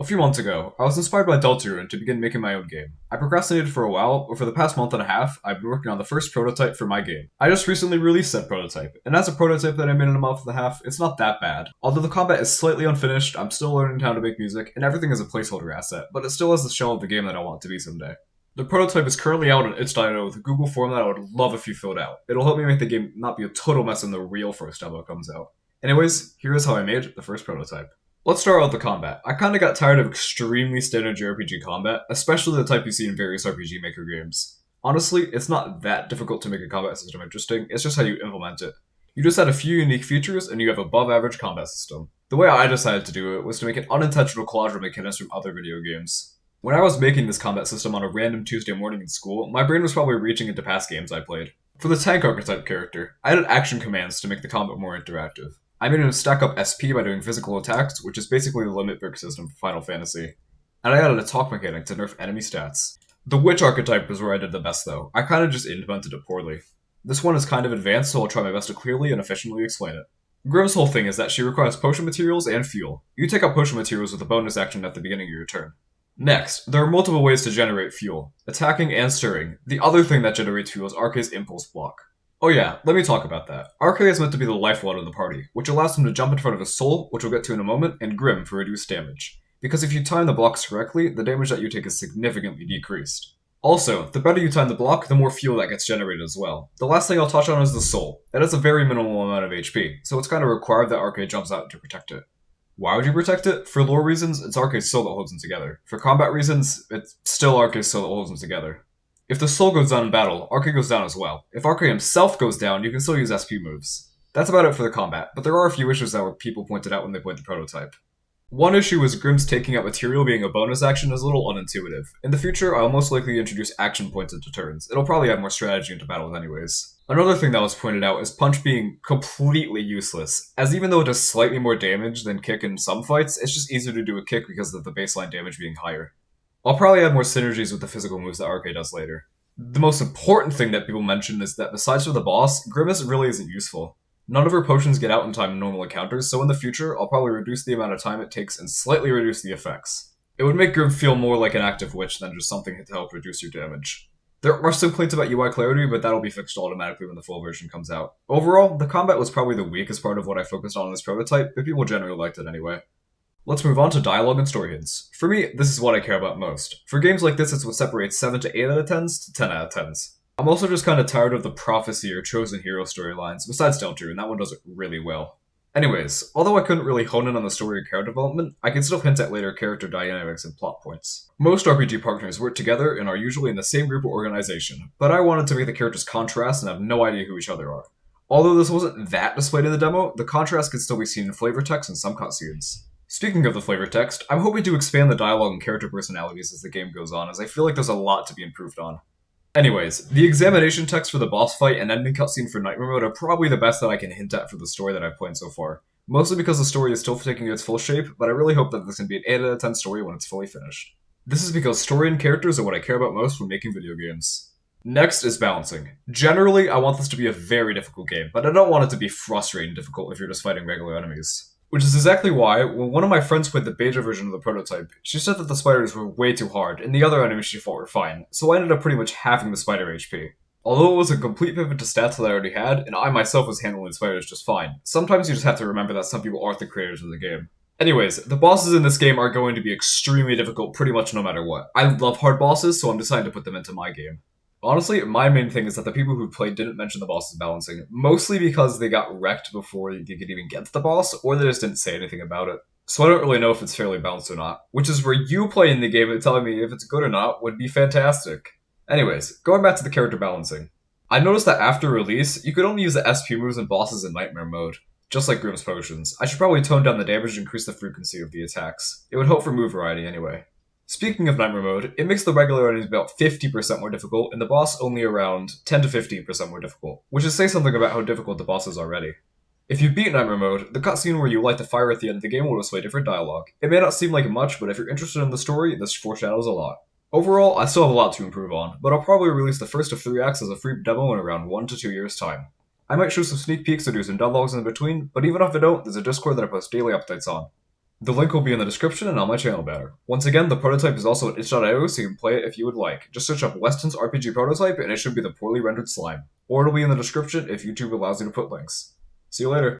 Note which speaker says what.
Speaker 1: A few months ago, I was inspired by Deltarune to begin making my own game. I procrastinated for a while, but for the past month and a half, I've been working on the first prototype for my game. I just recently released said prototype, and as a prototype that I made in a month and a half, it's not that bad. Although the combat is slightly unfinished, I'm still learning how to make music, and everything is a placeholder asset, but it still has the shell of the game that I want it to be someday. The prototype is currently out on itch.io with a Google form that I would love if you filled out. It'll help me make the game not be a total mess when the real first demo comes out. Anyways, here is how I made the first prototype. Let's start out with the combat. I kinda got tired of extremely standard JRPG combat, especially the type you see in various RPG Maker games. Honestly, it's not that difficult to make a combat system interesting, it's just how you implement it. You just add a few unique features and you have above average combat system. The way I decided to do it was to make an unintentional collage of mechanics from other video games. When I was making this combat system on a random Tuesday morning in school, my brain was probably reaching into past games I played. For the tank archetype character, I added action commands to make the combat more interactive. I made him stack up SP by doing physical attacks, which is basically the limit break system for Final Fantasy. And I added a talk mechanic to nerf enemy stats. The witch archetype is where I did the best though. I kinda just implemented it poorly. This one is kind of advanced, so I'll try my best to clearly and efficiently explain it. Grimm's whole thing is that she requires potion materials and fuel. You take out potion materials with a bonus action at the beginning of your turn. Next, there are multiple ways to generate fuel. Attacking and stirring. The other thing that generates fuel is Arkay's impulse block. Oh yeah, let me talk about that. Arkay is meant to be the lifeblood of the party, which allows him to jump in front of his soul, which we'll get to in a moment, and Grimm for reduced damage. Because if you time the blocks correctly, the damage that you take is significantly decreased. Also, the better you time the block, the more fuel that gets generated as well. The last thing I'll touch on is the soul. It has a very minimal amount of HP, so it's kinda required that Arkay jumps out to protect it. Why would you protect it? For lore reasons, it's Arkay's soul that holds them together. For combat reasons, it's still Arkay's soul that holds them together. If the soul goes down in battle, Arkay goes down as well. If Arkay himself goes down, you can still use SP moves. That's about it for the combat, but there are a few issues that were people pointed out when they played the prototype. One issue was Grimm's taking out material being a bonus action is a little unintuitive. In the future, I'll most likely introduce action points into turns. It'll probably add more strategy into battles anyways. Another thing that was pointed out is Punch being completely useless, as even though it does slightly more damage than Kick in some fights, it's just easier to do a Kick because of the baseline damage being higher. I'll probably add more synergies with the physical moves that Arkay does later. The most important thing that people mention is that besides for the boss, Grimace really isn't useful. None of her potions get out in time in normal encounters, so in the future, I'll probably reduce the amount of time it takes and slightly reduce the effects. It would make Grimm feel more like an active witch than just something to help reduce your damage. There are some complaints about UI clarity, but that'll be fixed automatically when the full version comes out. Overall, the combat was probably the weakest part of what I focused on in this prototype, but people generally liked it anyway. Let's move on to dialogue and story hints. For me, this is what I care about most. For games like this, it's what separates 7 to 8 out of 10s to 10 out of 10s. I'm also just kinda tired of the Prophecy or Chosen Hero storylines, besides Deltarune, and that one does it really well. Anyways, although I couldn't really hone in on the story or character development, I can still hint at later character dynamics and plot points. Most RPG partners work together and are usually in the same group or organization, but I wanted to make the characters contrast and have no idea who each other are. Although this wasn't that displayed in the demo, the contrast can still be seen in flavor text and some cutscenes. Speaking of the flavor text, I'm hoping to expand the dialogue and character personalities as the game goes on, as I feel like there's a lot to be improved on. Anyways, the examination text for the boss fight and ending cutscene for Nightmare Mode are probably the best that I can hint at for the story that I've played so far. Mostly because the story is still taking its full shape, but I really hope that this can be an 8 out of 10 story when it's fully finished. This is because story and characters are what I care about most when making video games. Next is balancing. Generally, I want this to be a very difficult game, but I don't want it to be frustrating difficult if you're just fighting regular enemies. Which is exactly why, when one of my friends played the beta version of the prototype, she said that the spiders were way too hard, and the other enemies she fought were fine, so I ended up pretty much halving the spider HP. Although it was a complete pivot to stats that I already had, and I myself was handling spiders just fine, sometimes you just have to remember that some people aren't the creators of the game. Anyways, the bosses in this game are going to be extremely difficult pretty much no matter what. I love hard bosses, so I'm deciding to put them into my game. Honestly, my main thing is that the people who played didn't mention the boss's balancing, mostly because they got wrecked before you could even get to the boss, or they just didn't say anything about it. So I don't really know if it's fairly balanced or not, which is where you playing the game and telling me if it's good or not would be fantastic. Anyways, going back to the character balancing. I noticed that after release, you could only use the SP moves and bosses in Nightmare Mode, just like Grimm's potions. I should probably tone down the damage and increase the frequency of the attacks. It would help for move variety anyway. Speaking of Nightmare Mode, it makes the regular enemies about 50% more difficult, and the boss only around 10 to 15% more difficult, which is saying something about how difficult the boss is already. If you beat Nightmare Mode, the cutscene where you light the fire at the end of the game will display different dialogue. It may not seem like much, but if you're interested in the story, this foreshadows a lot. Overall, I still have a lot to improve on, but I'll probably release the first of 3 acts as a free demo in around 1 to 2 years' time. I might show some sneak peeks or do some devlogs in between, but even if I don't, there's a Discord that I post daily updates on. The link will be in the description and on my channel banner. Once again, the prototype is also at itch.io, so you can play it if you would like. Just search up Weston's RPG prototype and it should be the poorly rendered slime. Or it'll be in the description if YouTube allows you to put links. See you later.